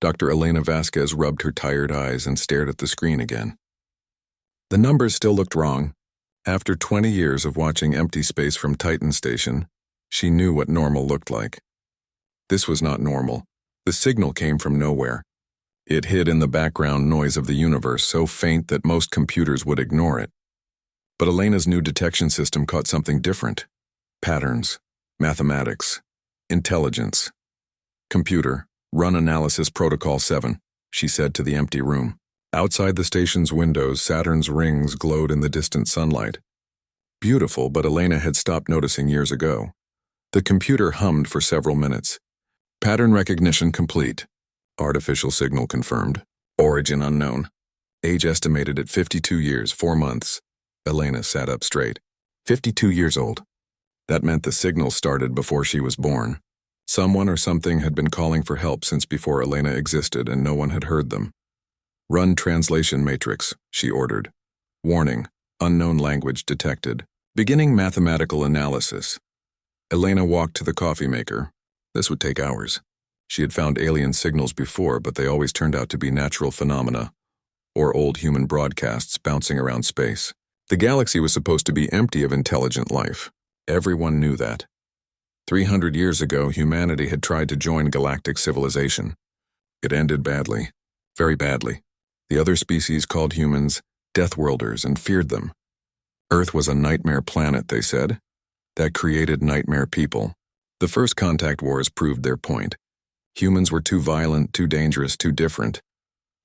Dr. Elena Vasquez rubbed her tired eyes and stared at the screen again. The numbers still looked wrong. After 20 years of watching empty space from Titan Station, she knew what normal looked like. This was not normal. The signal came from nowhere. It hid in the background noise of the universe, so faint that most computers would ignore it. But Elena's new detection system caught something different. Patterns, mathematics, intelligence. Computer, run Analysis Protocol 7, she said to the empty room. Outside the station's windows, Saturn's rings glowed in the distant sunlight. Beautiful, but Elena had stopped noticing years ago. The computer hummed for several minutes. Pattern recognition complete. Artificial signal confirmed. Origin unknown. Age estimated at 52 years, 4 months. Elena sat up straight. 52 years old. That meant the signal started before she was born. Someone or something had been calling for help since before Elena existed, and no one had heard them. Run translation matrix, she ordered. Warning, unknown language detected. Beginning mathematical analysis. Elena walked to the coffee maker. This would take hours. She had found alien signals before, but they always turned out to be natural phenomena, or old human broadcasts bouncing around space. The galaxy was supposed to be empty of intelligent life. Everyone knew that. 300 years ago, humanity had tried to join galactic civilization. It ended badly, very badly. The other species called humans Deathworlders and feared them. Earth was a nightmare planet, they said, that created nightmare people. The first contact wars proved their point. Humans were too violent, too dangerous, too different.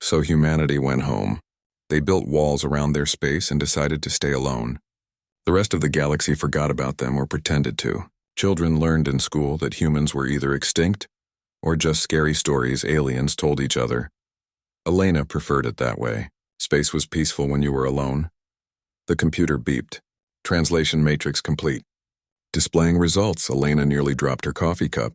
So humanity went home. They built walls around their space and decided to stay alone. The rest of the galaxy forgot about them or pretended to. Children learned in school that humans were either extinct or just scary stories aliens told each other. Elena preferred it that way. Space was peaceful when you were alone. The computer beeped. Translation matrix complete. Displaying results, Elena nearly dropped her coffee cup.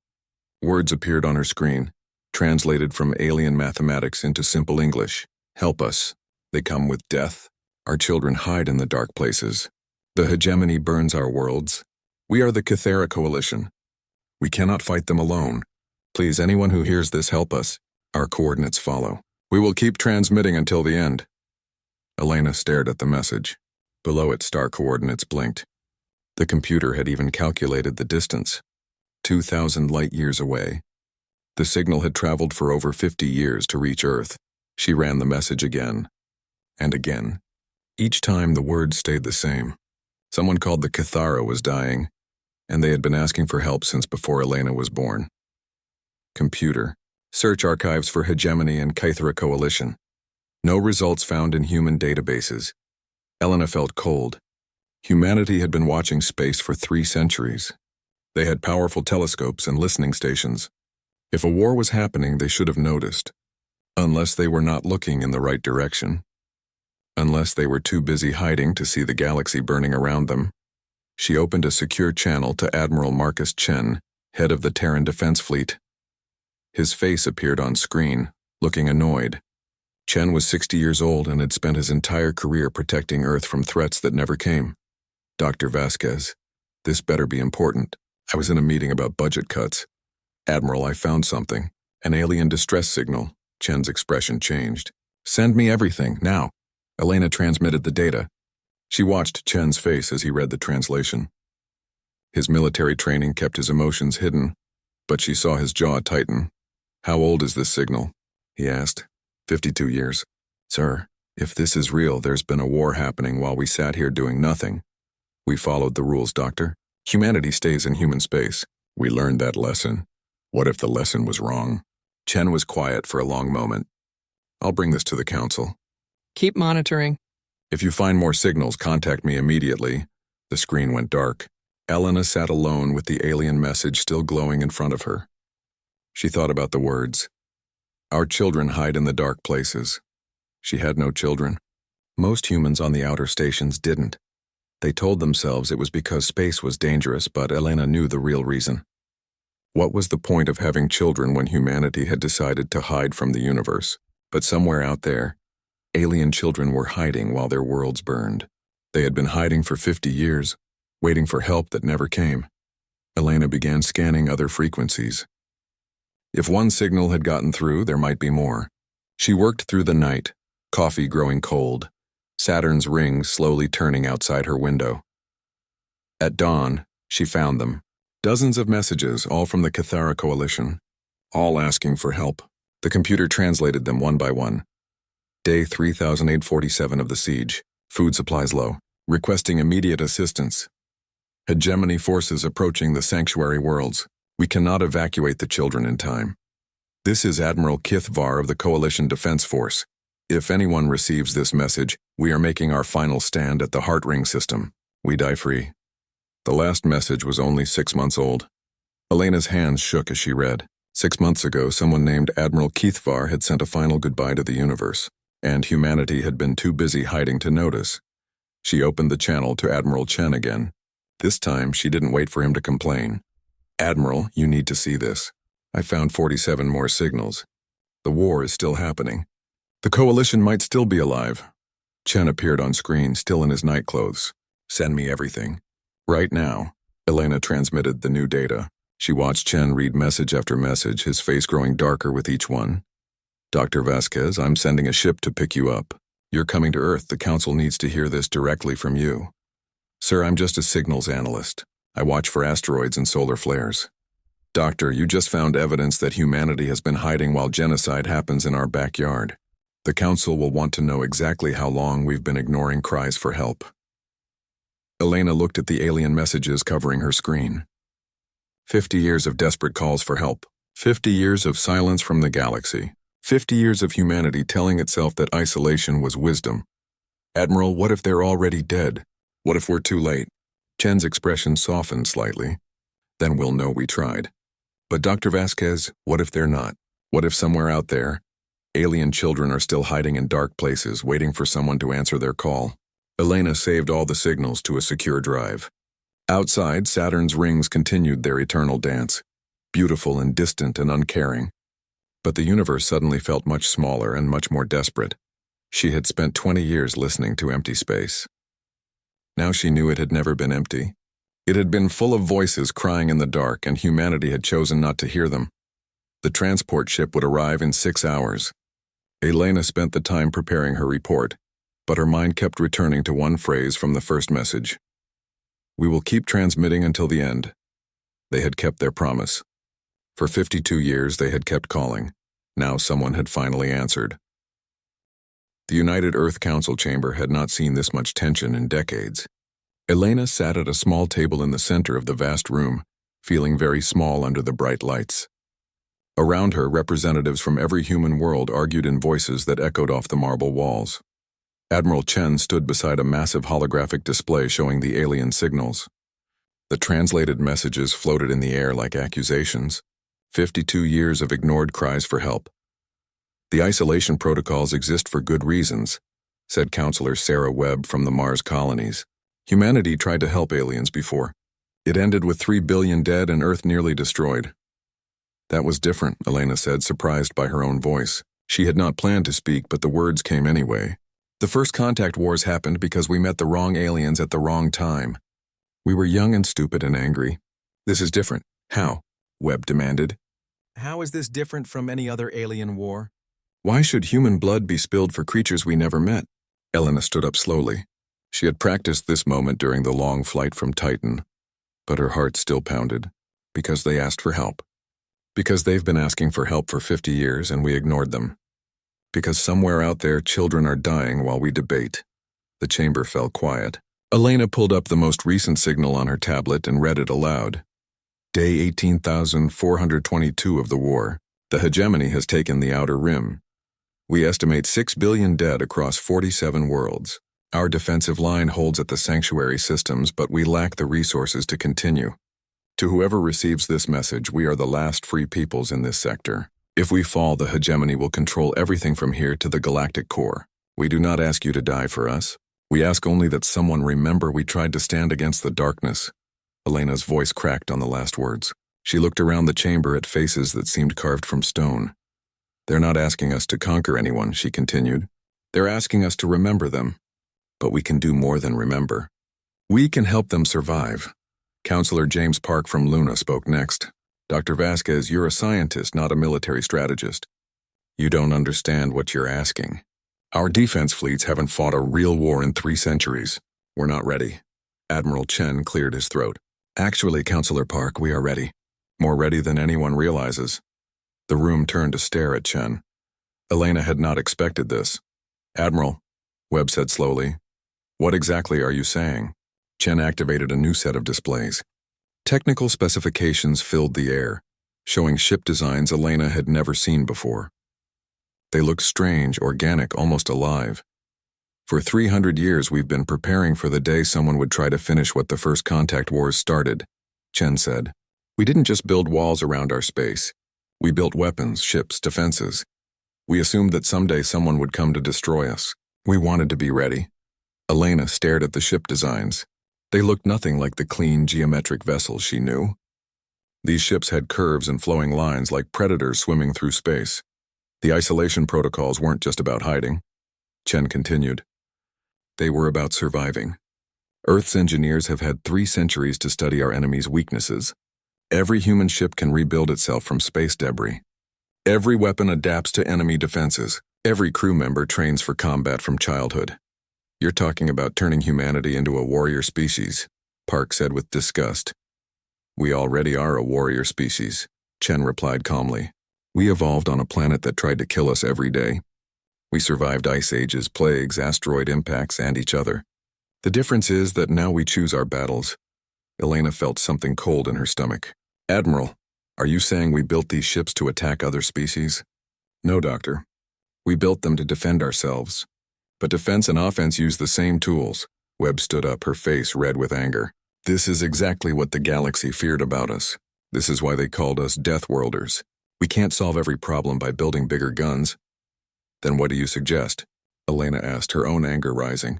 Words appeared on her screen, translated from alien mathematics into simple English. Help us. They come with death. Our children hide in the dark places. The hegemony burns our worlds. We are the Cathera Coalition. We cannot fight them alone. Please, anyone who hears this, help us. Our coordinates follow. We will keep transmitting until the end. Elena stared at the message. Below it, star coordinates blinked. The computer had even calculated the distance. 2,000 light-years away. The signal had traveled for over 50 years to reach Earth. She ran the message again. And again. Each time the words stayed the same. Someone called the Cathara was dying, and they had been asking for help since before Elena was born. Computer. Search archives for hegemony and Cathara Coalition. No results found in human databases. Elena felt cold. Humanity had been watching space for 3 centuries. They had powerful telescopes and listening stations. If a war was happening, they should have noticed. Unless they were not looking in the right direction. Unless they were too busy hiding to see the galaxy burning around them. She opened a secure channel to Admiral Marcus Chen, head of the Terran Defense Fleet. His face appeared on screen, looking annoyed. Chen was 60 years old and had spent his entire career protecting Earth from threats that never came. Dr. Vasquez, this better be important. I was in a meeting about budget cuts. Admiral, I found something. An alien distress signal. Chen's expression changed. Send me everything, now. Elena transmitted the data. She watched Chen's face as he read the translation. His military training kept his emotions hidden, but she saw his jaw tighten. How old is this signal? He asked. 52 years. Sir, if this is real, there's been a war happening while we sat here doing nothing. We followed the rules, Doctor. Humanity stays in human space. We learned that lesson. What if the lesson was wrong? Chen was quiet for a long moment. I'll bring this to the council. Keep monitoring. If you find more signals, contact me immediately. The screen went dark. Elena sat alone with the alien message still glowing in front of her. She thought about the words. Our children hide in the dark places. She had no children. Most humans on the outer stations didn't. They told themselves it was because space was dangerous, but Elena knew the real reason. What was the point of having children when humanity had decided to hide from the universe? But somewhere out there, alien children were hiding while their worlds burned. They had been hiding for 50 years, waiting for help that never came. Elena began scanning other frequencies. If one signal had gotten through, there might be more. She worked through the night, coffee growing cold, Saturn's rings slowly turning outside her window. At dawn, she found them. Dozens of messages, all from the Cathara Coalition, all asking for help. The computer translated them one by one. Day 3847 of the siege. Food supplies low. Requesting immediate assistance. Hegemony forces approaching the sanctuary worlds. We cannot evacuate the children in time. This is Admiral Kithvar of the Coalition Defense Force. If anyone receives this message, we are making our final stand at the Heart Ring system. We die free. The last message was only 6 months old. Elena's hands shook as she read. 6 months ago, someone named Admiral Kithvar had sent a final goodbye to the universe, and humanity had been too busy hiding to notice. She opened the channel to Admiral Chen again. This time, she didn't wait for him to complain. Admiral, you need to see this. I found 47 more signals. The war is still happening. The Coalition might still be alive. Chen appeared on screen, still in his nightclothes. Send me everything. Right now. Elena transmitted the new data. She watched Chen read message after message, his face growing darker with each one. Dr. Vasquez, I'm sending a ship to pick you up. You're coming to Earth. The Council needs to hear this directly from you. Sir, I'm just a signals analyst. I watch for asteroids and solar flares. Doctor, you just found evidence that humanity has been hiding while genocide happens in our backyard. The Council will want to know exactly how long we've been ignoring cries for help. Elena looked at the alien messages covering her screen. 50 years of desperate calls for help. 50 years of silence from the galaxy. 50 years of humanity telling itself that isolation was wisdom. Admiral, what if they're already dead? What if we're too late? Chen's expression softened slightly. Then we'll know we tried. But Dr. Vasquez, what if they're not? What if somewhere out there, alien children are still hiding in dark places, waiting for someone to answer their call? Elena saved all the signals to a secure drive. Outside, Saturn's rings continued their eternal dance, beautiful and distant and uncaring. But the universe suddenly felt much smaller and much more desperate. She had spent 20 years listening to empty space. Now she knew it had never been empty. It had been full of voices crying in the dark, and humanity had chosen not to hear them. The transport ship would arrive in 6 hours. Elena spent the time preparing her report, but her mind kept returning to one phrase from the first message. We will keep transmitting until the end. They had kept their promise. For 52 years, they had kept calling. Now someone had finally answered. The United Earth Council chamber had not seen this much tension in decades. Elena sat at a small table in the center of the vast room, feeling very small under the bright lights. Around her, representatives from every human world argued in voices that echoed off the marble walls. Admiral Chen stood beside a massive holographic display showing the alien signals. The translated messages floated in the air like accusations. 52 years of ignored cries for help. The isolation protocols exist for good reasons, said Counselor Sarah Webb from the Mars colonies. Humanity tried to help aliens before. It ended with 3 billion dead and Earth nearly destroyed. That was different, Elena said, surprised by her own voice. She had not planned to speak, but the words came anyway. The first contact wars happened because we met the wrong aliens at the wrong time. We were young and stupid and angry. This is different. How? Webb demanded. How is this different from any other alien war? Why should human blood be spilled for creatures we never met? Elena stood up slowly. She had practiced this moment during the long flight from Titan, but her heart still pounded, because they asked for help. Because they've been asking for help for 50 years and we ignored them. Because somewhere out there children are dying while we debate. The chamber fell quiet. Elena pulled up the most recent signal on her tablet and read it aloud. Day 18,422 of the war. The hegemony has taken the outer rim. We estimate 6 billion dead across 47 worlds. Our defensive line holds at the sanctuary systems, but we lack the resources to continue. To whoever receives this message, we are the last free peoples in this sector. If we fall, the hegemony will control everything from here to the galactic core. We do not ask you to die for us. We ask only that someone remember we tried to stand against the darkness. Elena's voice cracked on the last words. She looked around the chamber at faces that seemed carved from stone. They're not asking us to conquer anyone, she continued. They're asking us to remember them. But we can do more than remember. We can help them survive. Counselor James Park from Luna spoke next. Dr. Vasquez, you're a scientist, not a military strategist. You don't understand what you're asking. Our defense fleets haven't fought a real war in 3 centuries. We're not ready. Admiral Chen cleared his throat. Actually, Counselor Park, we are ready. More ready than anyone realizes. The room turned to stare at Chen. Elena had not expected this. Admiral, Webb said slowly, what exactly are you saying? Chen activated a new set of displays. Technical specifications filled the air, showing ship designs Elena had never seen before. They looked strange, organic, almost alive. For 300 years we've been preparing for the day someone would try to finish what the first contact wars started, Chen said. We didn't just build walls around our space. We built weapons, ships, defenses. We assumed that someday someone would come to destroy us. We wanted to be ready. Elena stared at the ship designs. They looked nothing like the clean, geometric vessels she knew. These ships had curves and flowing lines like predators swimming through space. The isolation protocols weren't just about hiding. Chen continued. They were about surviving. Earth's engineers have had 3 centuries to study our enemy's weaknesses. Every human ship can rebuild itself from space debris. Every weapon adapts to enemy defenses. Every crew member trains for combat from childhood. You're talking about turning humanity into a warrior species, Park said with disgust. We already are a warrior species, Chen replied calmly. We evolved on a planet that tried to kill us every day. We survived ice ages, plagues, asteroid impacts, and each other. The difference is that now we choose our battles. Elena felt something cold in her stomach. Admiral, are you saying we built these ships to attack other species? No, Doctor. We built them to defend ourselves. But defense and offense use the same tools. Webb stood up, her face red with anger. This is exactly what the galaxy feared about us. This is why they called us Deathworlders. We can't solve every problem by building bigger guns. Then what do you suggest? Elena asked, her own anger rising.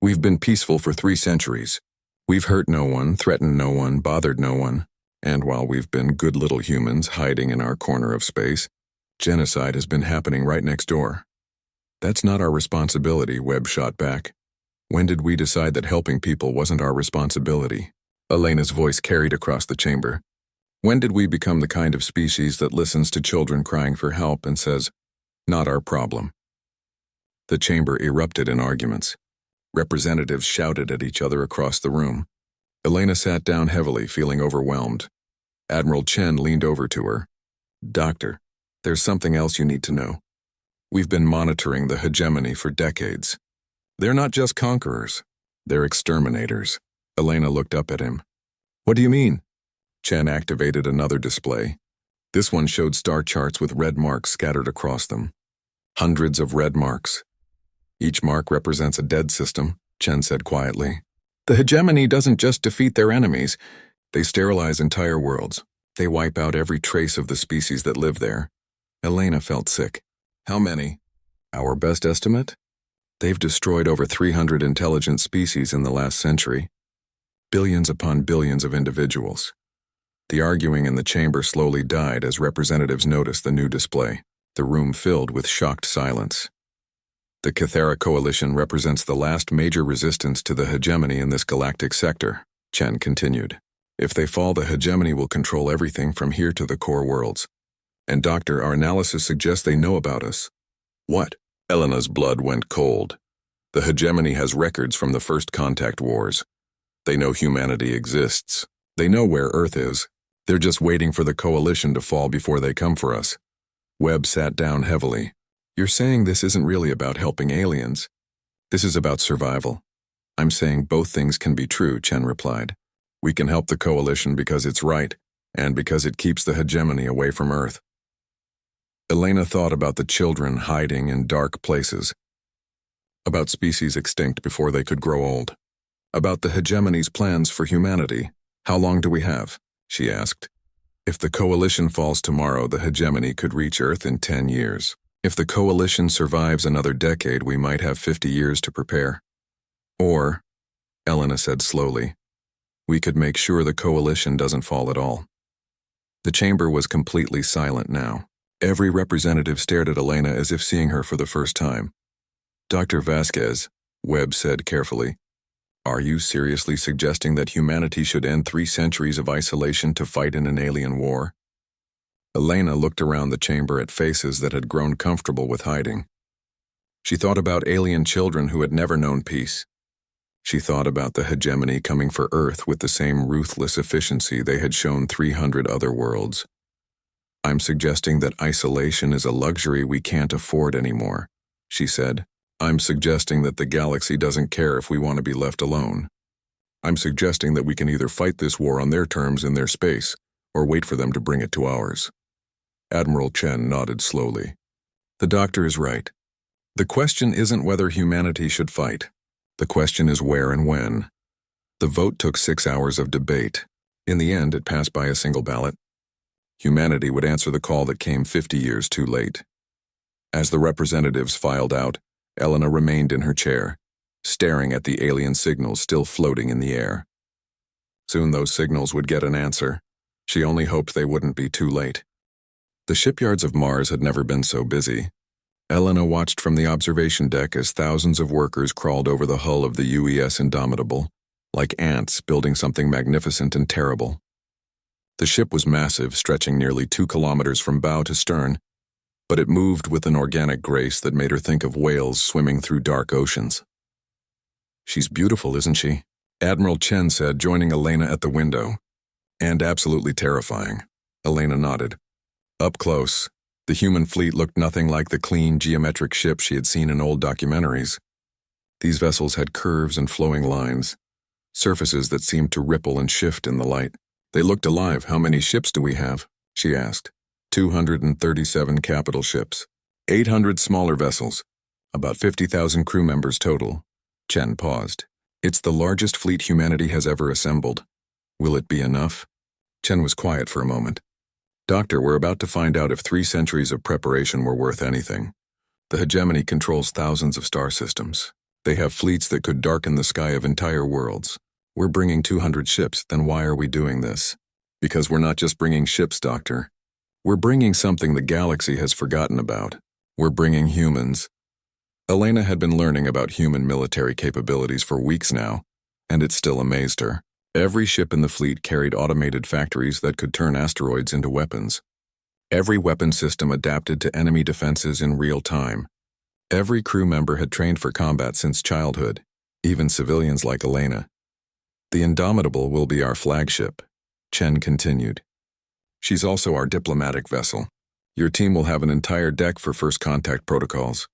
We've been peaceful for 3 centuries. We've hurt no one, threatened no one, bothered no one. And while we've been good little humans hiding in our corner of space, genocide has been happening right next door. That's not our responsibility, Webb shot back. When did we decide that helping people wasn't our responsibility? Elena's voice carried across the chamber. When did we become the kind of species that listens to children crying for help and says, not our problem? The chamber erupted in arguments. Representatives shouted at each other across the room. Elena sat down heavily, feeling overwhelmed. Admiral Chen leaned over to her. Doctor, there's something else you need to know. We've been monitoring the hegemony for decades. They're not just conquerors. They're exterminators. Elena looked up at him. What do you mean? Chen activated another display. This one showed star charts with red marks scattered across them. Hundreds of red marks. Each mark represents a dead system, Chen said quietly. The hegemony doesn't just defeat their enemies. They sterilize entire worlds. They wipe out every trace of the species that live there. Elena felt sick. How many? Our best estimate? They've destroyed over 300 intelligent species in the last century. Billions upon billions of individuals. The arguing in the chamber slowly died as representatives noticed the new display. The room filled with shocked silence. The Cathera Coalition represents the last major resistance to the hegemony in this galactic sector, Chen continued. If they fall, the hegemony will control everything from here to the core worlds. And Doctor, our analysis suggests they know about us. What? Elena's blood went cold. The hegemony has records from the first contact wars. They know humanity exists. They know where Earth is. They're just waiting for the coalition to fall before they come for us. Webb sat down heavily. You're saying this isn't really about helping aliens. This is about survival. I'm saying both things can be true, Chen replied. We can help the coalition because it's right, and because it keeps the hegemony away from Earth. Elena thought about the children hiding in dark places, about species extinct before they could grow old, about the hegemony's plans for humanity. How long do we have? She asked. If the coalition falls tomorrow, the hegemony could reach Earth in 10 years. If the coalition survives another decade, we might have 50 years to prepare. Or, Elena said slowly, we could make sure the coalition doesn't fall at all. The chamber was completely silent now. Every representative stared at Elena as if seeing her for the first time. Dr. Vasquez, Webb said carefully, Are you seriously suggesting that humanity should end 3 centuries of isolation to fight in an alien war? Elena looked around the chamber at faces that had grown comfortable with hiding. She thought about alien children who had never known peace. She thought about the hegemony coming for Earth with the same ruthless efficiency they had shown 300 other worlds. I'm suggesting that isolation is a luxury we can't afford anymore, she said. I'm suggesting that the galaxy doesn't care if we want to be left alone. I'm suggesting that we can either fight this war on their terms in their space, or wait for them to bring it to ours. Admiral Chen nodded slowly. The doctor is right. The question isn't whether humanity should fight. The question is where and when. The vote took 6 hours of debate. In the end, it passed by a single ballot. Humanity would answer the call that came 50 years too late. As the representatives filed out, Elena remained in her chair, staring at the alien signals still floating in the air. Soon those signals would get an answer. She only hoped they wouldn't be too late. The shipyards of Mars had never been so busy. Elena watched from the observation deck as thousands of workers crawled over the hull of the UES Indomitable, like ants building something magnificent and terrible. The ship was massive, stretching nearly 2 kilometers from bow to stern, but it moved with an organic grace that made her think of whales swimming through dark oceans. She's beautiful, isn't she? Admiral Chen said, joining Elena at the window. And absolutely terrifying. Elena nodded. Up close, the human fleet looked nothing like the clean, geometric ship she had seen in old documentaries. These vessels had curves and flowing lines, surfaces that seemed to ripple and shift in the light. They looked alive. How many ships do we have? She asked. 237 capital ships, 800 smaller vessels, about 50,000 crew members total. Chen paused. It's the largest fleet humanity has ever assembled. Will it be enough? Chen was quiet for a moment. Doctor, we're about to find out if 3 centuries of preparation were worth anything. The hegemony controls thousands of star systems. They have fleets that could darken the sky of entire worlds. We're bringing 200 ships, then why are we doing this? Because we're not just bringing ships, Doctor. We're bringing something the galaxy has forgotten about. We're bringing humans. Elena had been learning about human military capabilities for weeks now, and it still amazed her. Every ship in the fleet carried automated factories that could turn asteroids into weapons. Every weapon system adapted to enemy defenses in real time. Every crew member had trained for combat since childhood, even civilians like Elena. The Indomitable will be our flagship, Chen continued. She's also our diplomatic vessel. Your team will have an entire deck for first contact protocols.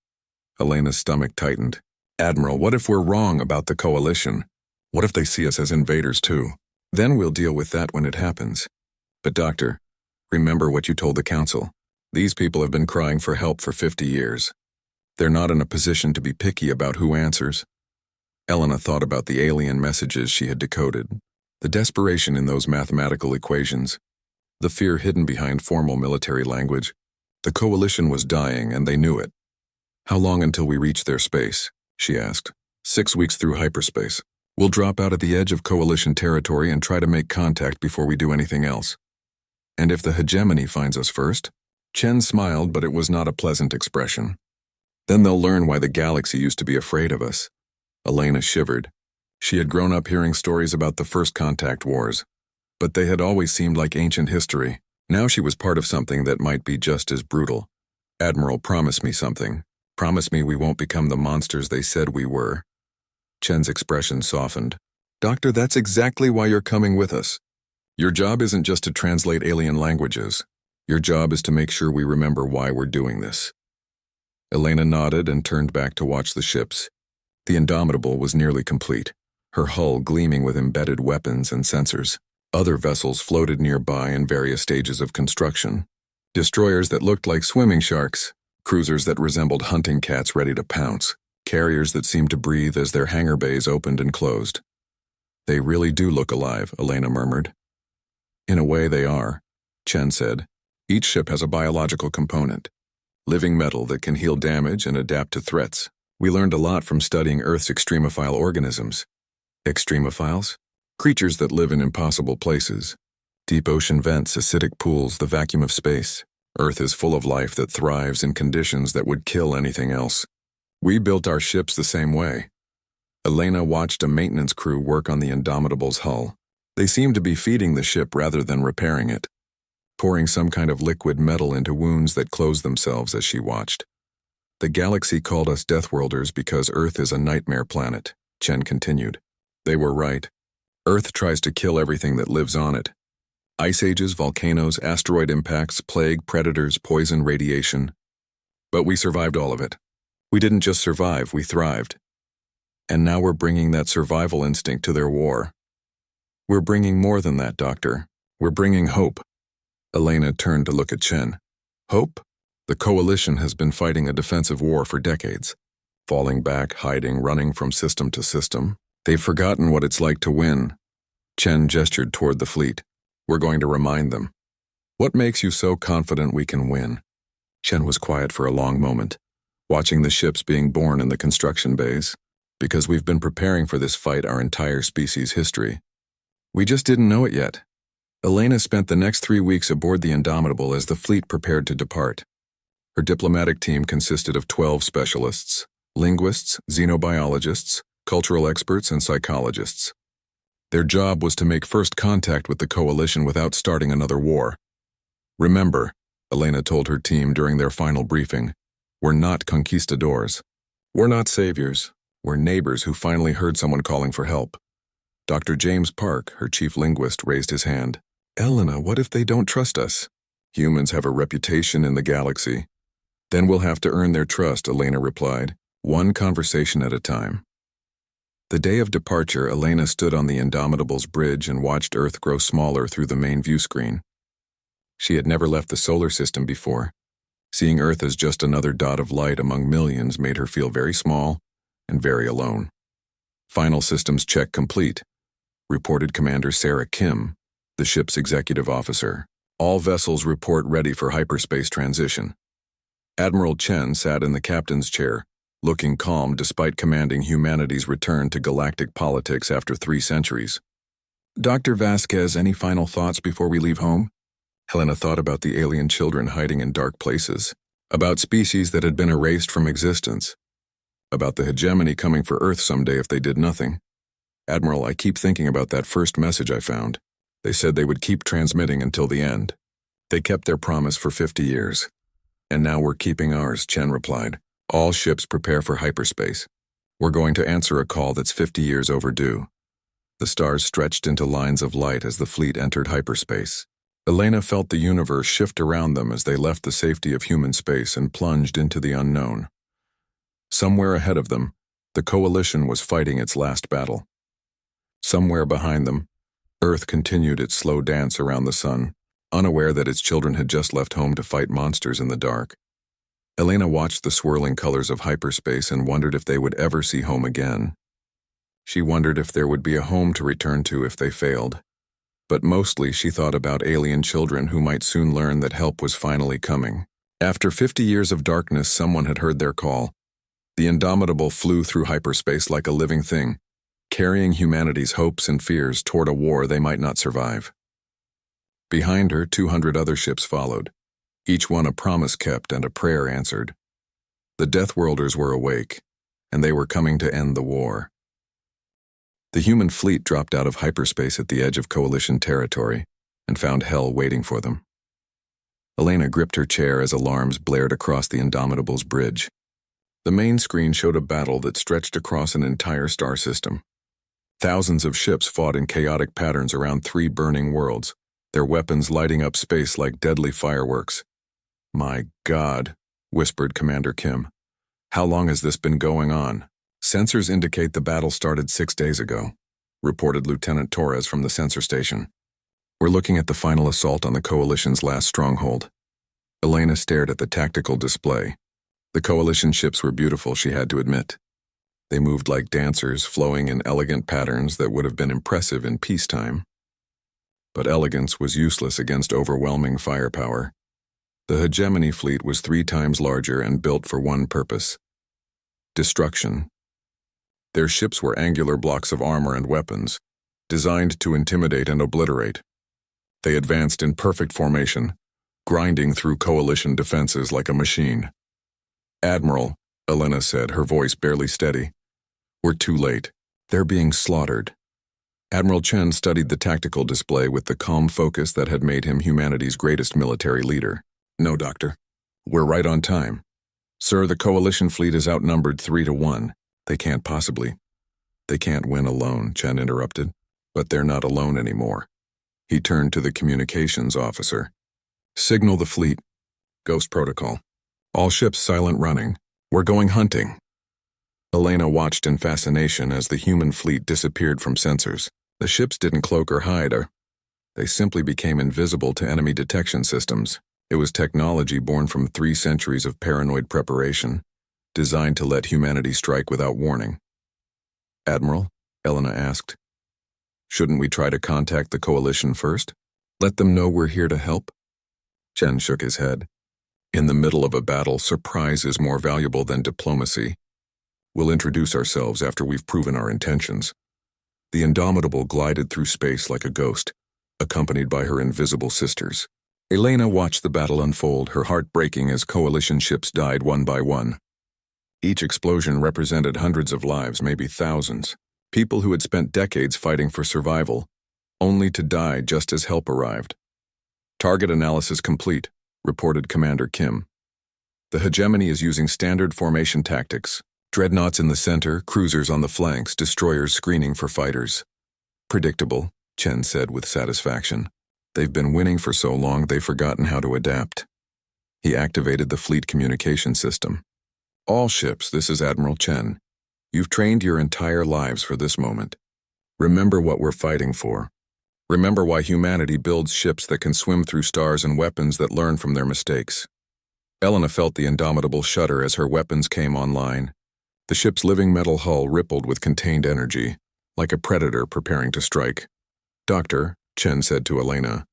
Elena's stomach tightened. Admiral, what if we're wrong about the coalition? What if they see us as invaders too? Then we'll deal with that when it happens. But Doctor, remember what you told the Council. These people have been crying for help for 50 years. They're not in a position to be picky about who answers. Elena thought about the alien messages she had decoded, the desperation in those mathematical equations, the fear hidden behind formal military language. The coalition was dying, and they knew it. How long until we reach their space? She asked. 6 weeks through hyperspace. We'll drop out at the edge of coalition territory and try to make contact before we do anything else. And if the hegemony finds us first? Chen smiled, but it was not a pleasant expression. Then they'll learn why the galaxy used to be afraid of us. Elena shivered. She had grown up hearing stories about the first contact wars, but they had always seemed like ancient history. Now she was part of something that might be just as brutal. Admiral, promise me something. Promise me we won't become the monsters they said we were. Chen's expression softened. Doctor, that's exactly why you're coming with us. Your job isn't just to translate alien languages. Your job is to make sure we remember why we're doing this. Elena nodded and turned back to watch the ships. The Indomitable was nearly complete, her hull gleaming with embedded weapons and sensors. Other vessels floated nearby in various stages of construction. Destroyers that looked like swimming sharks, cruisers that resembled hunting cats ready to pounce, carriers that seemed to breathe as their hangar bays opened and closed. They really do look alive, Elena murmured. In a way they are, Chen said. Each ship has a biological component, living metal that can heal damage and adapt to threats. We learned a lot from studying Earth's extremophile organisms. Extremophiles? Creatures that live in impossible places. Deep ocean vents, acidic pools, the vacuum of space. Earth is full of life that thrives in conditions that would kill anything else. We built our ships the same way. Elena watched a maintenance crew work on the Indomitable's hull. They seemed to be feeding the ship rather than repairing it, pouring some kind of liquid metal into wounds that closed themselves as she watched. The galaxy called us Deathworlders because Earth is a nightmare planet, Chen continued. They were right. Earth tries to kill everything that lives on it. Ice ages, volcanoes, asteroid impacts, plague, predators, poison, radiation. But we survived all of it. We didn't just survive, we thrived. And now we're bringing that survival instinct to their war. We're bringing more than that, Doctor. We're bringing hope. Elena turned to look at Chen. Hope? The Coalition has been fighting a defensive war for decades. Falling back, hiding, running from system to system. They've forgotten what it's like to win. Chen gestured toward the fleet. We're going to remind them. What makes you so confident we can win? Chen was quiet for a long moment, watching the ships being born in the construction bays. Because we've been preparing for this fight our entire species' history. We just didn't know it yet. Elena spent the next 3 weeks aboard the Indomitable as the fleet prepared to depart. Her diplomatic team consisted of 12 specialists, linguists, xenobiologists, cultural experts, and psychologists. Their job was to make first contact with the Coalition without starting another war. Remember, Elena told her team during their final briefing, we're not conquistadors. We're not saviors. We're neighbors who finally heard someone calling for help. Dr. James Park, her chief linguist, raised his hand. Elena, what if they don't trust us? Humans have a reputation in the galaxy. Then we'll have to earn their trust, Elena replied, one conversation at a time. The day of departure, Elena stood on the Indomitable's bridge and watched Earth grow smaller through the main view screen. She had never left the solar system before. Seeing Earth as just another dot of light among millions made her feel very small and very alone. Final systems check complete, reported Commander Sarah Kim, the ship's executive officer. All vessels report ready for hyperspace transition. Admiral Chen sat in the captain's chair, looking calm despite commanding humanity's return to galactic politics after 3 centuries. Dr. Vasquez, any final thoughts before we leave home? Helena thought about the alien children hiding in dark places, about species that had been erased from existence, about the hegemony coming for Earth someday if they did nothing. Admiral, I keep thinking about that first message I found. They said they would keep transmitting until the end. They kept their promise for 50 years. And now we're keeping ours, Chen replied. All ships prepare for hyperspace. We're going to answer a call that's 50 years overdue. The stars stretched into lines of light as the fleet entered hyperspace. Elena felt the universe shift around them as they left the safety of human space and plunged into the unknown. Somewhere ahead of them, the Coalition was fighting its last battle. Somewhere behind them, Earth continued its slow dance around the sun, unaware that its children had just left home to fight monsters in the dark. Elena watched the swirling colors of hyperspace and wondered if they would ever see home again. She wondered if there would be a home to return to if they failed. But mostly she thought about alien children who might soon learn that help was finally coming. After 50 years of darkness, someone had heard their call. The Indomitable flew through hyperspace like a living thing, carrying humanity's hopes and fears toward a war they might not survive. Behind her, 200 other ships followed, each one a promise kept and a prayer answered. The Deathworlders were awake, and they were coming to end the war. The human fleet dropped out of hyperspace at the edge of Coalition territory and found hell waiting for them. Elena gripped her chair as alarms blared across the Indomitable's bridge. The main screen showed a battle that stretched across an entire star system. Thousands of ships fought in chaotic patterns around 3 burning worlds, their weapons lighting up space like deadly fireworks. My God, whispered Commander Kim. How long has this been going on? Sensors indicate the battle started 6 days ago, reported Lieutenant Torres from the sensor station. We're looking at the final assault on the Coalition's last stronghold. Elena stared at the tactical display. The Coalition ships were beautiful, she had to admit. They moved like dancers, flowing in elegant patterns that would have been impressive in peacetime. But elegance was useless against overwhelming firepower. The Hegemony fleet was 3 times larger and built for one purpose: destruction. Their ships were angular blocks of armor and weapons, designed to intimidate and obliterate. They advanced in perfect formation, grinding through Coalition defenses like a machine. Admiral, Elena said, her voice barely steady, We're too late. They're being slaughtered. Admiral Chen studied the tactical display with the calm focus that had made him humanity's greatest military leader. No, Doctor. We're right on time. Sir, the coalition fleet is outnumbered 3-1. They can't possibly. They can't win alone, Chen interrupted. But they're not alone anymore. He turned to the communications officer. Signal the fleet. Ghost protocol. All ships silent running. We're going hunting. Elena watched in fascination as the human fleet disappeared from sensors. The ships didn't cloak or hide. They simply became invisible to enemy detection systems. It was technology born from 3 centuries of paranoid preparation, designed to let humanity strike without warning. Admiral, Elena asked, shouldn't we try to contact the coalition first? Let them know we're here to help? Chen shook his head. In the middle of a battle, surprise is more valuable than diplomacy. We'll introduce ourselves after we've proven our intentions. The Indomitable glided through space like a ghost, accompanied by her invisible sisters. Elena watched the battle unfold, her heart breaking as coalition ships died one by one. Each explosion represented hundreds of lives, maybe thousands. People who had spent decades fighting for survival, only to die just as help arrived. Target analysis complete, reported Commander Kim. The hegemony is using standard formation tactics. Dreadnoughts in the center, cruisers on the flanks, destroyers screening for fighters. Predictable, Chen said with satisfaction. They've been winning for so long they've forgotten how to adapt. He activated the fleet communication system. All ships, this is Admiral Chen. You've trained your entire lives for this moment. Remember what we're fighting for. Remember why humanity builds ships that can swim through stars and weapons that learn from their mistakes. Elena felt the Indomitable shudder as her weapons came online. The ship's living metal hull rippled with contained energy, like a predator preparing to strike. Doctor, Chen said to Elena,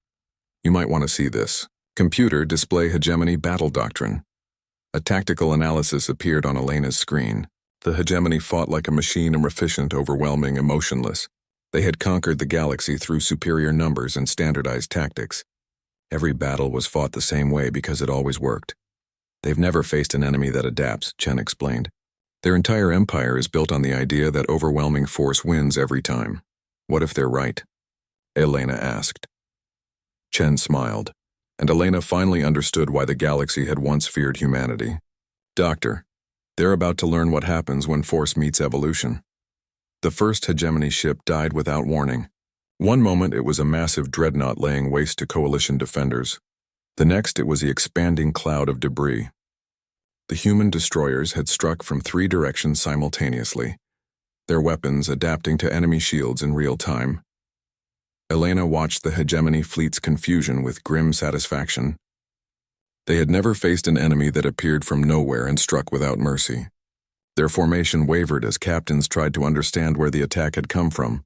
you might want to see this. Computer display hegemony battle doctrine. A tactical analysis appeared on Elena's screen. The hegemony fought like a machine, efficient, overwhelming, emotionless. They had conquered the galaxy through superior numbers and standardized tactics. Every battle was fought the same way because it always worked. They've never faced an enemy that adapts, Chen explained. Their entire empire is built on the idea that overwhelming force wins every time. What if they're right? Elena asked. Chen smiled, and Elena finally understood why the galaxy had once feared humanity. Doctor, they're about to learn what happens when force meets evolution. The first hegemony ship died without warning. One moment it was a massive dreadnought laying waste to coalition defenders. The next it was the expanding cloud of debris. The human destroyers had struck from 3 directions simultaneously, their weapons adapting to enemy shields in real time. Elena watched the hegemony fleet's confusion with grim satisfaction. They had never faced an enemy that appeared from nowhere and struck without mercy. Their formation wavered as captains tried to understand where the attack had come from.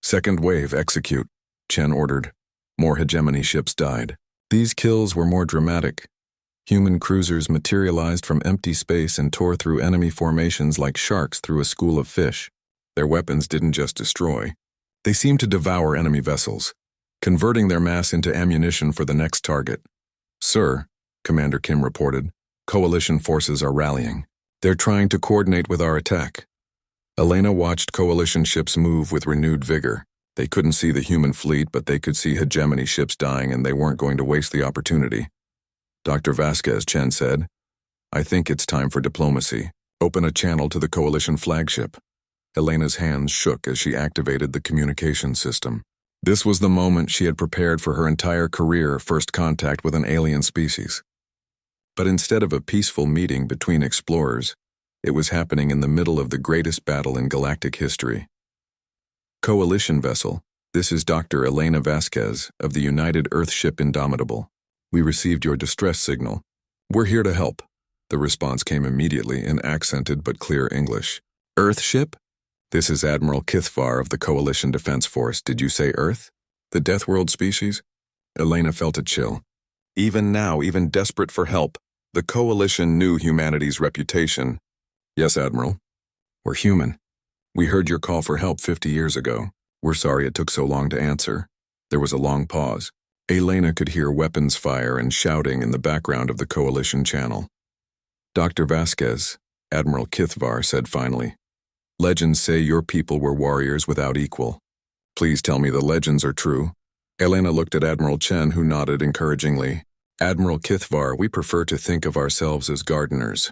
Second wave, execute, Chen ordered. More hegemony ships died. These kills were more dramatic. Human cruisers materialized from empty space and tore through enemy formations like sharks through a school of fish. Their weapons didn't just destroy. They seemed to devour enemy vessels, converting their mass into ammunition for the next target. Sir, Commander Kim reported, coalition forces are rallying. They're trying to coordinate with our attack. Elena watched coalition ships move with renewed vigor. They couldn't see the human fleet, but they could see hegemony ships dying, and they weren't going to waste the opportunity. Dr. Vasquez, Chen said, I think it's time for diplomacy. Open a channel to the coalition flagship. Elena's hands shook as she activated the communication system. This was the moment she had prepared for her entire career, first contact with an alien species. But instead of a peaceful meeting between explorers, it was happening in the middle of the greatest battle in galactic history. Coalition vessel, this is Dr. Elena Vasquez of the United Earthship Indomitable. We received your distress signal. We're here to help. The response came immediately in accented but clear English. Earthship? This is Admiral Kithvar of the Coalition Defense Force. Did you say Earth? The Deathworld species? Elena felt a chill. Even now, even desperate for help, the Coalition knew humanity's reputation. Yes, Admiral. We're human. We heard your call for help 50 years ago. We're sorry it took so long to answer. There was a long pause. Elena could hear weapons fire and shouting in the background of the Coalition channel. Dr. Vasquez, Admiral Kithvar said finally, Legends say your people were warriors without equal. Please tell me the legends are true. Elena looked at Admiral Chen, who nodded encouragingly. Admiral Kithvar, we prefer to think of ourselves as gardeners.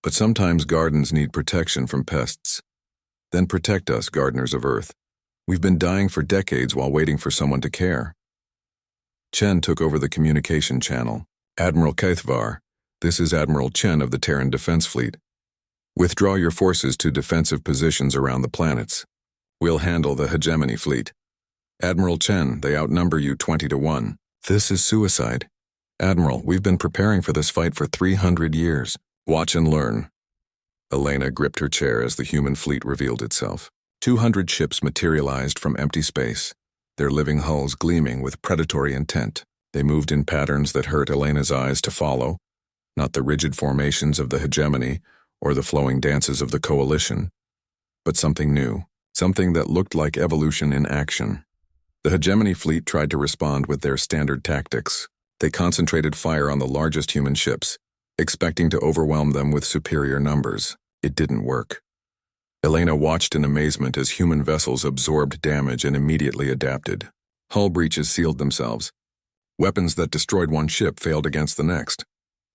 But sometimes gardens need protection from pests. Then protect us, gardeners of Earth. We've been dying for decades while waiting for someone to care. Chen took over the communication channel. Admiral Kithvar, this is Admiral Chen of the Terran Defense Fleet. Withdraw your forces to defensive positions around the planets. We'll handle the hegemony fleet. Admiral Chen, they outnumber you 20-1. This is suicide. Admiral, we've been preparing for this fight for 300 years. Watch and learn. Elena gripped her chair as the human fleet revealed itself. 200 ships materialized from empty space, their living hulls gleaming with predatory intent. They moved in patterns that hurt Elena's eyes to follow, not the rigid formations of the hegemony or the flowing dances of the coalition, but something new, something that looked like evolution in action. The hegemony fleet tried to respond with their standard tactics. They concentrated fire on the largest human ships, expecting to overwhelm them with superior numbers. It didn't work. Elena watched in amazement as human vessels absorbed damage and immediately adapted. Hull breaches sealed themselves. Weapons that destroyed one ship failed against the next.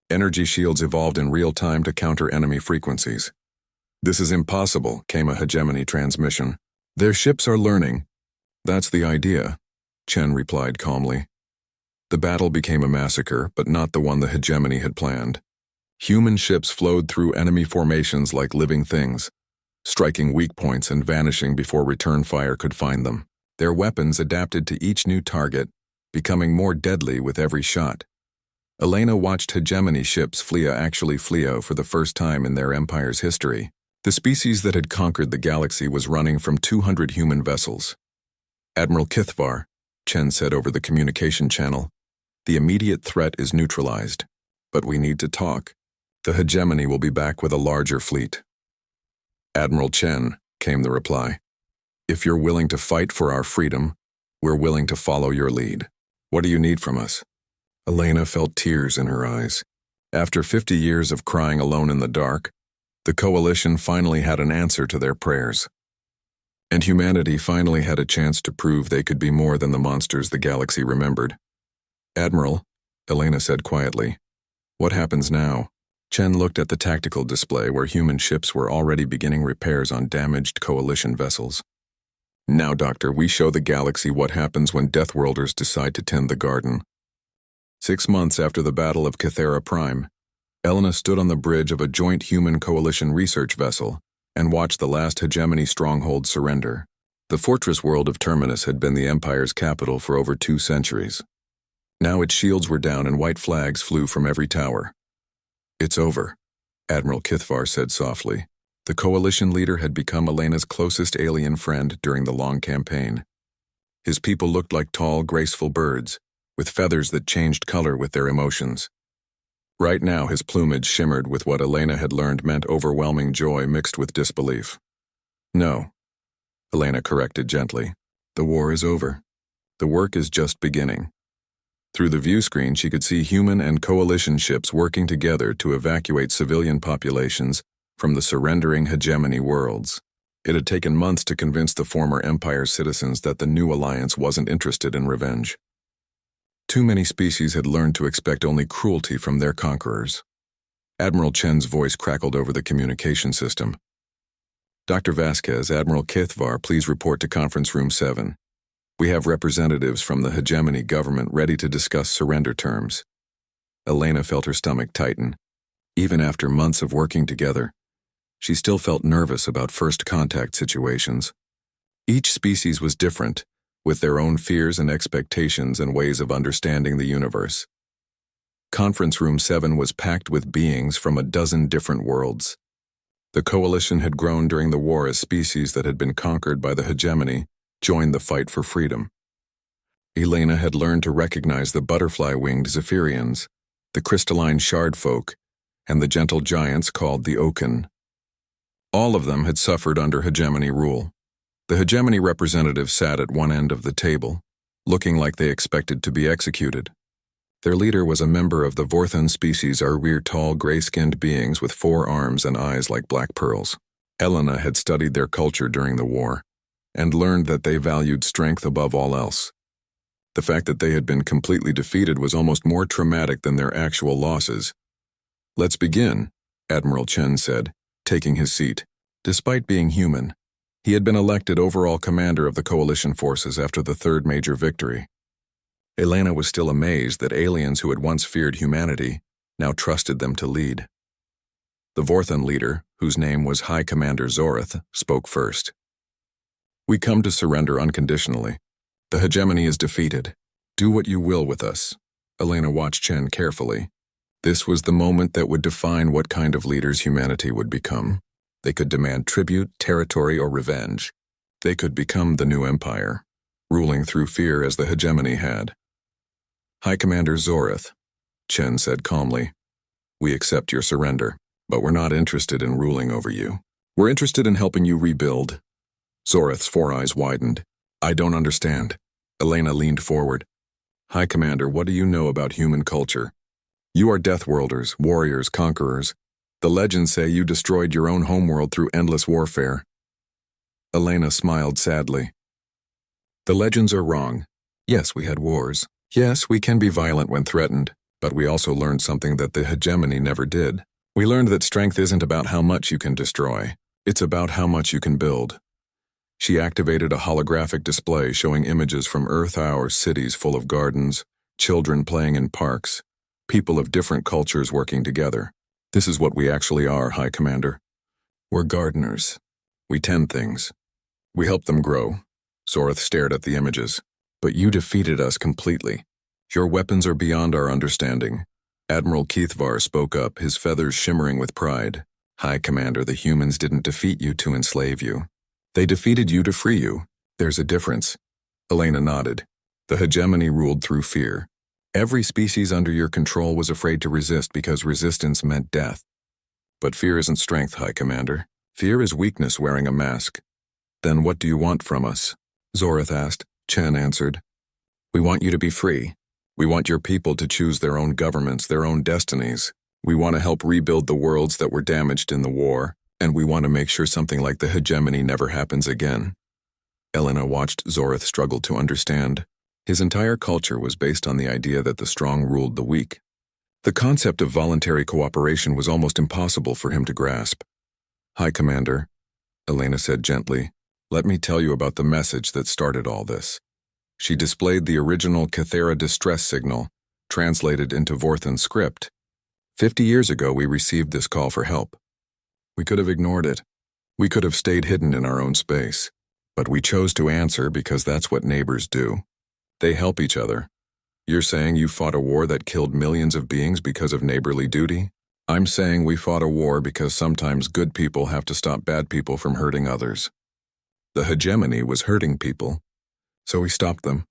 Energy shields evolved in real time to counter enemy frequencies. This is impossible, came a hegemony transmission. Their ships are learning. That's the idea, Chen replied calmly. The battle became a massacre, but not the one the hegemony had planned. Human ships flowed through enemy formations like living things, striking weak points and vanishing before return fire could find them. Their weapons adapted to each new target, becoming more deadly with every shot. Elena watched hegemony ships flee for the first time in their empire's history. The species that had conquered the galaxy was running from 200 human vessels. Admiral Kithvar, Chen said over the communication channel, the immediate threat is neutralized, but we need to talk. The hegemony will be back with a larger fleet. Admiral Chen, came the reply. If you're willing to fight for our freedom, we're willing to follow your lead. What do you need from us? Elena felt tears in her eyes. After 50 years of crying alone in the dark, the coalition finally had an answer to their prayers. And humanity finally had a chance to prove they could be more than the monsters the galaxy remembered. Admiral, Elena said quietly, what happens now? Chen looked at the tactical display where human ships were already beginning repairs on damaged coalition vessels. Now, Doctor, we show the galaxy what happens when Deathworlders decide to tend the garden. 6 months after the Battle of Kythera Prime, Elena stood on the bridge of a joint human coalition research vessel and watched the last hegemony stronghold surrender. The fortress world of Terminus had been the Empire's capital for over 2 centuries. Now its shields were down and white flags flew from every tower. It's over, Admiral Kithvar said softly. The coalition leader had become Elena's closest alien friend during the long campaign. His people looked like tall, graceful birds, with feathers that changed color with their emotions. Right now his plumage shimmered with what Elena had learned meant overwhelming joy mixed with disbelief. No, Elena corrected gently. The war is over. The work is just beginning. Through the view screen she could see human and coalition ships working together to evacuate civilian populations from the surrendering hegemony worlds. It had taken months to convince the former Empire citizens that the new alliance wasn't interested in revenge. Too many species had learned to expect only cruelty from their conquerors. Admiral Chen's voice crackled over the communication system. Dr. Vasquez, Admiral Kithvar, please report to Conference Room 7. We have representatives from the hegemony government ready to discuss surrender terms. Elena felt her stomach tighten. Even after months of working together, she still felt nervous about first contact situations. Each species was different, with their own fears and expectations and ways of understanding the universe. Conference Room 7 was packed with beings from a dozen different worlds. The coalition had grown during the war as species that had been conquered by the hegemony joined the fight for freedom. Elena had learned to recognize the butterfly-winged Zephyrians, the crystalline shard folk, and the gentle giants called the Oaken. All of them had suffered under hegemony rule. The hegemony representatives sat at one end of the table, looking like they expected to be executed. Their leader was a member of the Vorthon species, tall, gray-skinned beings with 4 arms and eyes like black pearls. Elena had studied their culture during the war and learned that they valued strength above all else. The fact that they had been completely defeated was almost more traumatic than their actual losses. "Let's begin," Admiral Chen said, taking his seat. Despite being human, he had been elected overall commander of the coalition forces after the third major victory. Elena was still amazed that aliens who had once feared humanity now trusted them to lead. The Vorthan leader, whose name was High Commander Zorith, spoke first. "We come to surrender unconditionally. The hegemony is defeated. Do what you will with us." Elena watched Chen carefully. This was the moment that would define what kind of leaders humanity would become. They could demand tribute, territory, or revenge. They could become the new empire, ruling through fear as the hegemony had. "High Commander Zorith," Chen said calmly, "we accept your surrender, but we're not interested in ruling over you. We're interested in helping you rebuild." Zorith's four eyes widened. "I don't understand." Elena leaned forward. "High Commander, what do you know about human culture? You are Deathworlders, warriors, conquerors. The legends say you destroyed your own homeworld through endless warfare." Elena smiled sadly. "The legends are wrong. Yes, we had wars. Yes, we can be violent when threatened, but we also learned something that the hegemony never did. We learned that strength isn't about how much you can destroy. It's about how much you can build." She activated a holographic display showing images from Earth-hour cities full of gardens, children playing in parks, people of different cultures working together. "This is what we actually are, High Commander. We're gardeners. We tend things. We help them grow." Zorith stared at the images. "But you defeated us completely. Your weapons are beyond our understanding." Admiral Keithvar spoke up, his feathers shimmering with pride. "High Commander, the humans didn't defeat you to enslave you. They defeated you to free you. There's a difference." Elena nodded. "The hegemony ruled through fear. Every species under your control was afraid to resist because resistance meant death. But fear isn't strength, High Commander. Fear is weakness wearing a mask." "Then what do you want from us?" Zorith asked. Chen answered. "We want you to be free. We want your people to choose their own governments, their own destinies. We want to help rebuild the worlds that were damaged in the war, and we want to make sure something like the hegemony never happens again." Elena watched Zorith struggle to understand. His entire culture was based on the idea that the strong ruled the weak. The concept of voluntary cooperation was almost impossible for him to grasp. "High Commander," Elena said gently, "let me tell you about the message that started all this." She displayed the original Cathera distress signal, translated into Vorthan script. 50 years ago, we received this call for help. We could have ignored it. We could have stayed hidden in our own space. But we chose to answer because that's what neighbors do. They help each other. You're saying you fought a war that killed millions of beings because of neighborly duty? I'm saying we fought a war because sometimes good people have to stop bad people from hurting others. The hegemony was hurting people, so we stopped them."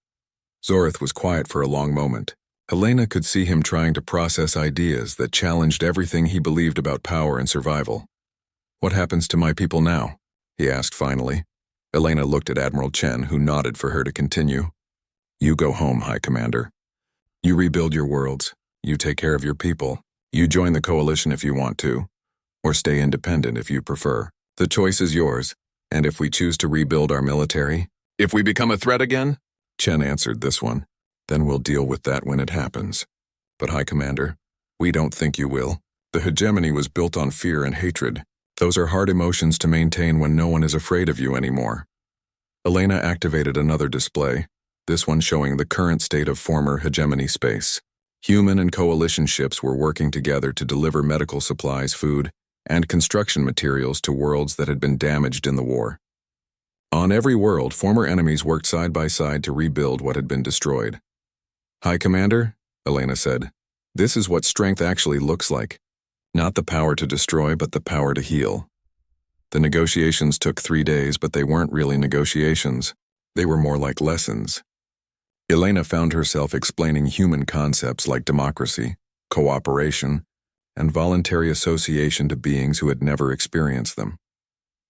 Zorith was quiet for a long moment. Elena could see him trying to process ideas that challenged everything he believed about power and survival. "What happens to my people now?" he asked finally. Elena looked at Admiral Chen, who nodded for her to continue. "You go home, High Commander. You rebuild your worlds. You take care of your people. You join the coalition if you want to, or stay independent if you prefer. The choice is yours, and if we choose to rebuild our military, if we become a threat again," Chen answered this one, "then we'll deal with that when it happens. But High Commander, we don't think you will. The hegemony was built on fear and hatred. Those are hard emotions to maintain when no one is afraid of you anymore." Elena activated another display, this one showing the current state of former hegemony space. Human and coalition ships were working together to deliver medical supplies, food, and construction materials to worlds that had been damaged in the war. On every world, former enemies worked side by side to rebuild what had been destroyed. "High Commander," Elena said, "this is what strength actually looks like. Not the power to destroy, but the power to heal." The negotiations took 3 days, but they weren't really negotiations. They were more like lessons. Elena found herself explaining human concepts like democracy, cooperation, and voluntary association to beings who had never experienced them.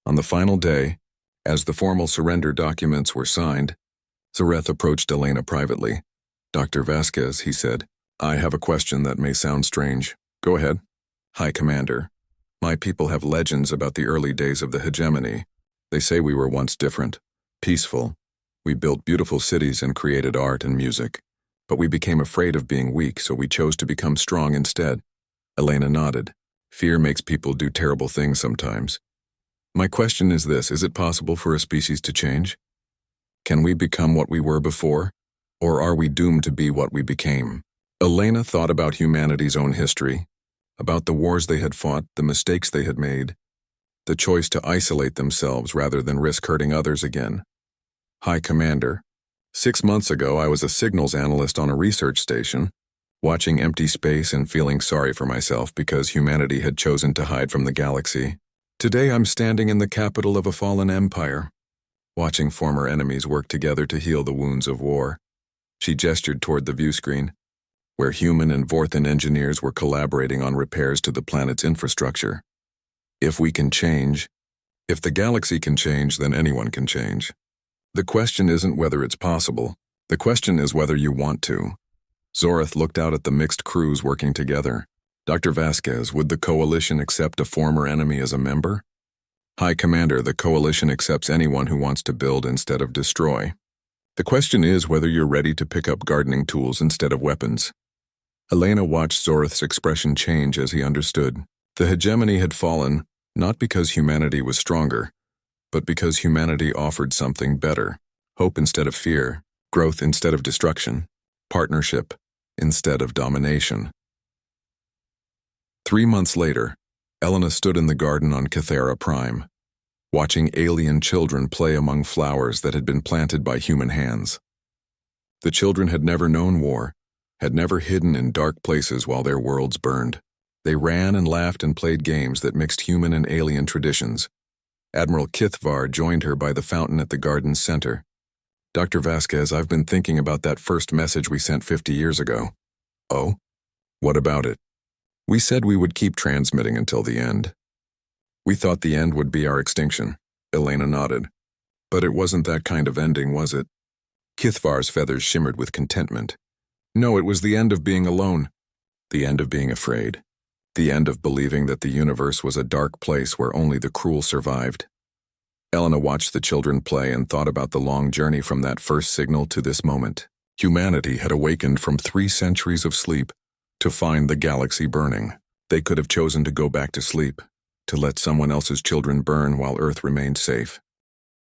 On the final day, as the formal surrender documents were signed, Zorith approached Elena privately. "Dr. Vasquez," he said, "I have a question that may sound strange. Go ahead." "High Commander, My people have legends about the early days of the hegemony. They say we were once different, peaceful. We built beautiful cities and created art and music. But we became afraid of being weak, so we chose to become strong instead. Elena nodded. Fear makes people do terrible things sometimes. My question is this: is it possible for a species to change? Can we become what we were before? Or are we doomed to be what we became? Elena thought about humanity's own history, about the wars they had fought, the mistakes they had made, the choice to isolate themselves rather than risk hurting others again. High Commander, 6 months ago I was a signals analyst on a research station, watching empty space and feeling sorry for myself because humanity had chosen to hide from the galaxy. Today I'm standing in the capital of a fallen empire, watching former enemies work together to heal the wounds of war. She gestured toward the view screen, where human and Vorthan engineers were collaborating on repairs to the planet's infrastructure. If we can change, if the galaxy can change, then anyone can change. The question isn't whether it's possible. The question is whether you want to. Zorath looked out at the mixed crews working together. Dr. Vasquez, would the Coalition accept a former enemy as a member? High Commander, the Coalition accepts anyone who wants to build instead of destroy. The question is whether you're ready to pick up gardening tools instead of weapons. Elena watched Zorath's expression change as he understood. The hegemony had fallen, not because humanity was stronger, but because humanity offered something better. Hope instead of fear, growth instead of destruction, partnership instead of domination. 3 months later, Elena stood in the garden on Cathera Prime, watching alien children play among flowers that had been planted by human hands. The children had never known war, had never hidden in dark places while their worlds burned. They ran and laughed and played games that mixed human and alien traditions. Admiral Kithvar joined her by the fountain at the garden's center. Dr. Vasquez, I've been thinking about that first message we sent 50 years ago. Oh? What about it? We said we would keep transmitting until the end. We thought the end would be our extinction. Elena nodded. But it wasn't that kind of ending, was it? Kithvar's feathers shimmered with contentment. No, it was the end of being alone. The end of being afraid. The end of believing that the universe was a dark place where only the cruel survived. Elena watched the children play and thought about the long journey from that first signal to this moment. Humanity had awakened from 3 centuries of sleep to find the galaxy burning. They could have chosen to go back to sleep, to let someone else's children burn while Earth remained safe.